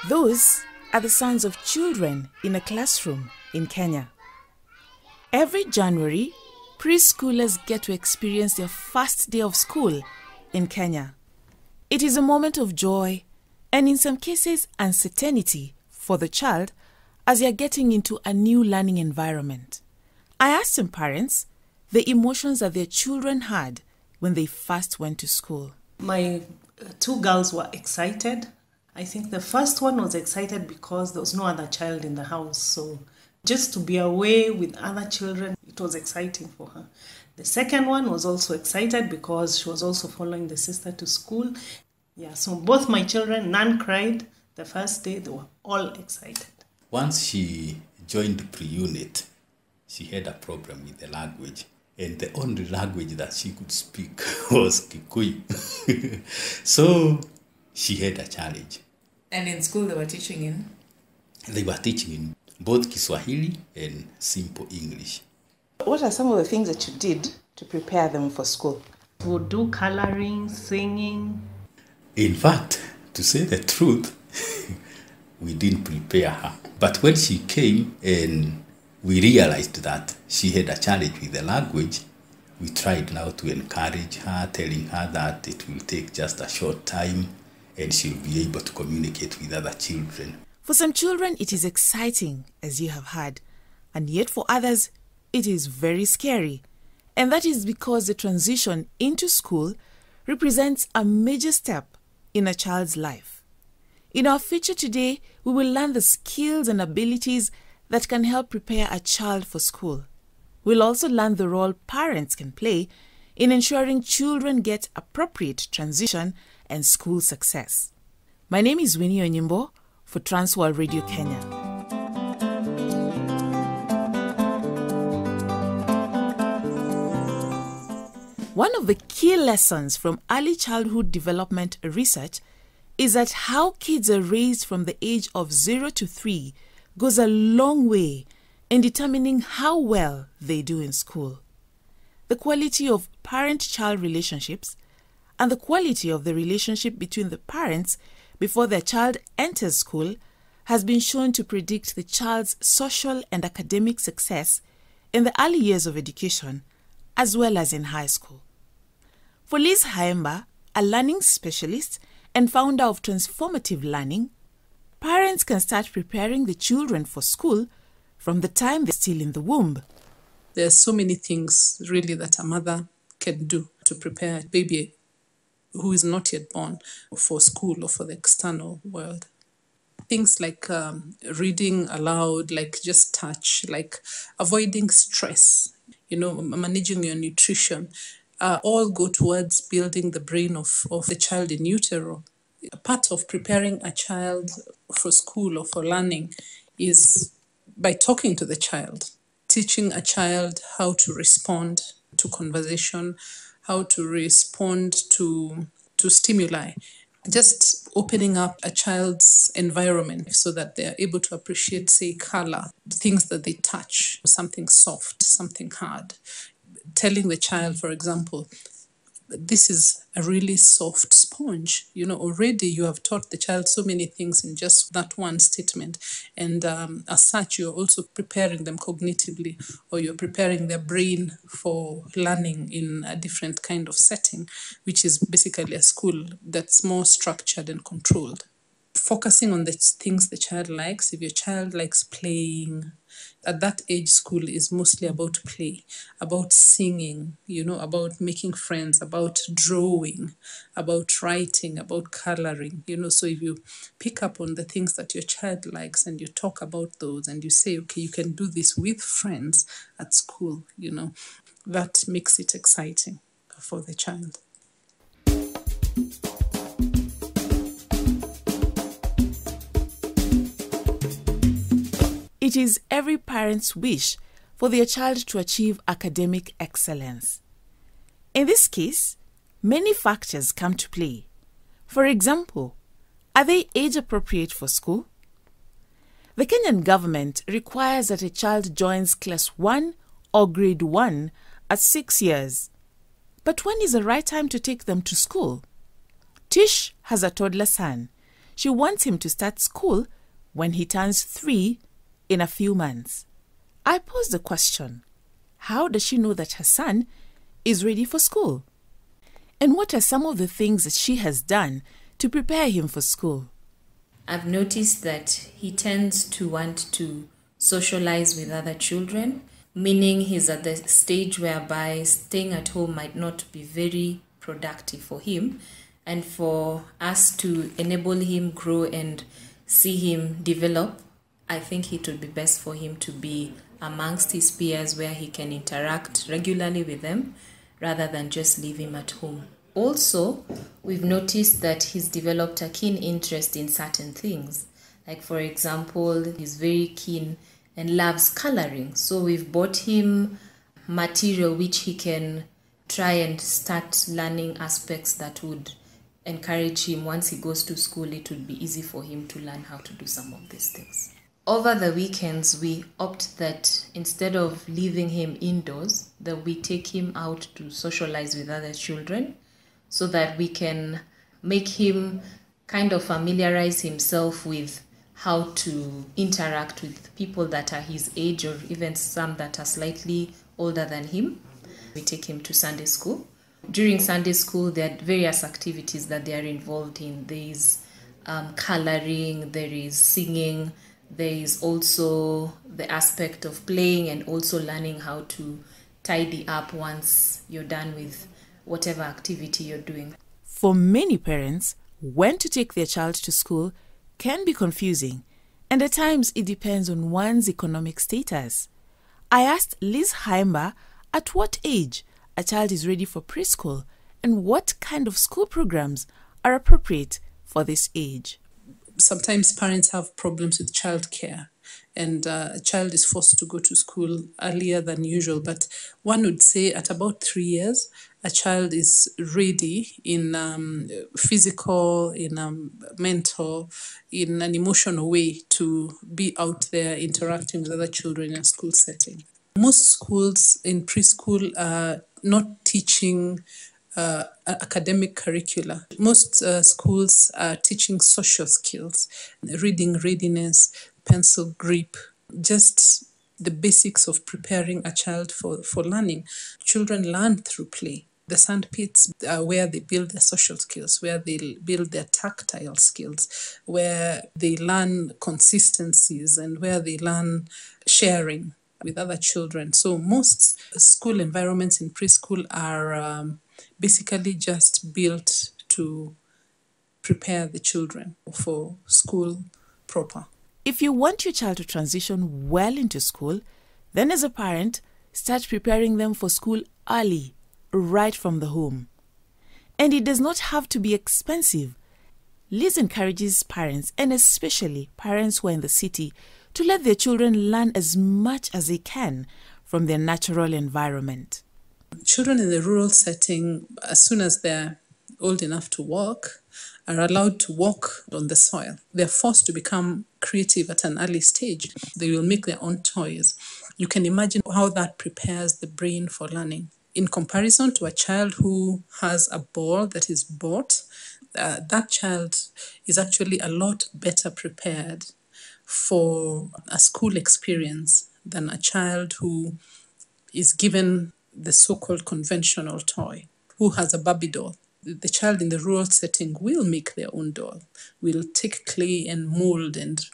Those are the sounds of children in a classroom in Kenya. Every January, preschoolers get to experience their first day of school in Kenya. It is a moment of joy and in some cases uncertainty for the child as they are getting into a new learning environment. I asked some parents the emotions that their children had when they first went to school. My two girls were excited. I think the first one was excited because there was no other child in the house. So just to be away with other children, it was exciting for her. The second one was also excited because she was also following the sister to school. Yeah, so both my children, none cried the first day. They were all excited. Once she joined pre-unit, she had a problem with the language. And the only language that she could speak was Kikuyu. So she had a challenge. And in school they were teaching in? They were teaching in both Kiswahili and simple English. What are some of the things that you did to prepare them for school? We would do coloring, singing. In fact, to say the truth, we didn't prepare her. But when she came and we realized that she had a challenge with the language, we tried now to encourage her, telling her that it will take just a short time and she'll be able to communicate with other children. For some children, it is exciting, as you have heard, and yet for others, it is very scary. And that is because the transition into school represents a major step in a child's life. In our feature today, we will learn the skills and abilities that can help prepare a child for school. We'll also learn the role parents can play in ensuring children get appropriate transition and school success. My name is Winnie Onyimbo for Transworld Radio Kenya. One of the key lessons from early childhood development research is that how kids are raised from the age of 0 to 3 goes a long way in determining how well they do in school. The quality of parent-child relationships and the quality of the relationship between the parents before their child enters school has been shown to predict the child's social and academic success in the early years of education as well as in high school. For Liz Haemba, a learning specialist and founder of Transformative Learning, parents can start preparing the children for school from the time they're still in the womb. There are so many things really that a mother can do to prepare a baby who is not yet born for school or for the external world. Things like reading aloud, like just touch, like avoiding stress, managing your nutrition, all go towards building the brain of the child in utero. A part of preparing a child for school or for learning is by talking to the child, teaching a child how to respond to conversation, how to respond to stimuli, just opening up a child's environment so that they are able to appreciate, say, color, things that they touch, something soft, something hard. Telling the child, for example, this is a really soft sponge. Already you have taught the child so many things in just that one statement. And as such, you're also preparing them cognitively, or you're preparing their brain for learning in a different kind of setting, which is basically a school that's more structured and controlled. Focusing on the things the child likes. If your child likes playing, at that age, school is mostly about play, about singing, about making friends, about drawing, about writing, about coloring, So if you pick up on the things that your child likes and you talk about those and you say, okay, you can do this with friends at school, that makes it exciting for the child. It is every parent's wish for their child to achieve academic excellence. In this case, many factors come to play. For example, are they age appropriate for school? The Kenyan government requires that a child joins class 1 or grade 1 at 6 years. But when is the right time to take them to school? Tish has a toddler son. She wants him to start school when he turns 3 in a few months. I pose the question, how does she know that her son is ready for school? And what are some of the things that she has done to prepare him for school? I've noticed that he tends to want to socialize with other children, meaning he's at the stage whereby staying at home might not be very productive for him. And for us to enable him grow and see him develop, I think it would be best for him to be amongst his peers where he can interact regularly with them rather than just leave him at home. Also, we've noticed that he's developed a keen interest in certain things. Like, for example, he's very keen and loves coloring. So we've bought him material which he can try and start learning aspects that would encourage him. Once he goes to school, it would be easy for him to learn how to do some of these things. Over the weekends, we opt that instead of leaving him indoors, that we take him out to socialize with other children, so that we can make him kind of familiarize himself with how to interact with people that are his age or even some that are slightly older than him. We take him to Sunday school. During Sunday school, there are various activities that they are involved in. There is coloring, there is singing, there is also the aspect of playing and also learning how to tidy up once you're done with whatever activity you're doing. For many parents, when to take their child to school can be confusing, and at times it depends on one's economic status. I asked Liz Haimba at what age a child is ready for preschool and what kind of school programs are appropriate for this age. Sometimes parents have problems with childcare, and a child is forced to go to school earlier than usual. But one would say at about 3 years, a child is ready in physical, in mental, in an emotional way to be out there interacting with other children in a school setting. Most schools in preschool are not teaching academic curricula. Most schools are teaching social skills, reading readiness, pencil grip, just the basics of preparing a child for learning. Children learn through play. The sandpits are where they build their social skills, where they build their tactile skills, where they learn consistencies and where they learn sharing with other children. So most school environments in preschool are basically just built to prepare the children for school proper. If you want your child to transition well into school, then as a parent, start preparing them for school early, right from the home. And it does not have to be expensive. Liz encourages parents, and especially parents who are in the city, to let their children learn as much as they can from their natural environment. Children in the rural setting, as soon as they're old enough to walk, are allowed to walk on the soil. They're forced to become creative at an early stage. They will make their own toys. You can imagine how that prepares the brain for learning. In comparison to a child who has a ball that is bought, that child is actually a lot better prepared for a school experience than a child who is given the so-called conventional toy, who has a Barbie doll. The child in the rural setting will make their own doll, will take clay and mold and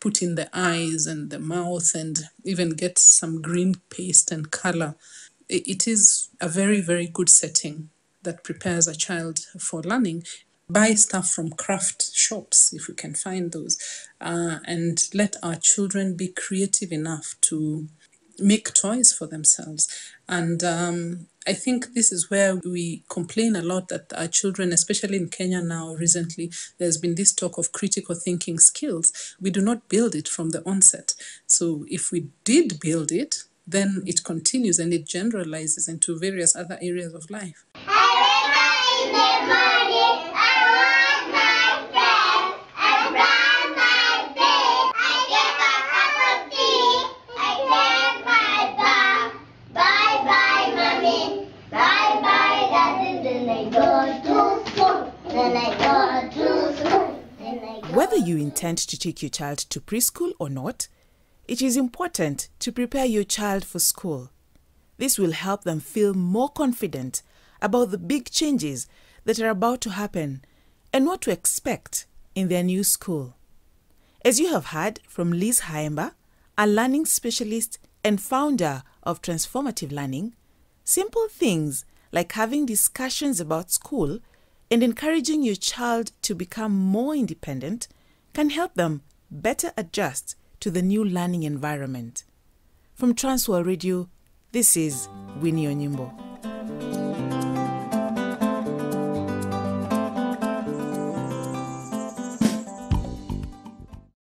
put in the eyes and the mouth and even get some green paste and color. It is a very, very good setting that prepares a child for learning. Buy stuff from craft shops if we can find those, and let our children be creative enough to make toys for themselves. And I think this is where we complain a lot that our children, especially in Kenya now recently, there's been this talk of critical thinking skills. We do not build it from the onset. So if we did build it, then it continues and it generalizes into various other areas of life. intend to take your child to preschool or not, it is important to prepare your child for school. This will help them feel more confident about the big changes that are about to happen and what to expect in their new school. As you have heard from Liz Haemba, a learning specialist and founder of Transformative Learning, simple things like having discussions about school and encouraging your child to become more independent can help them better adjust to the new learning environment. From Transworld Radio, this is Winnie Onyimbo.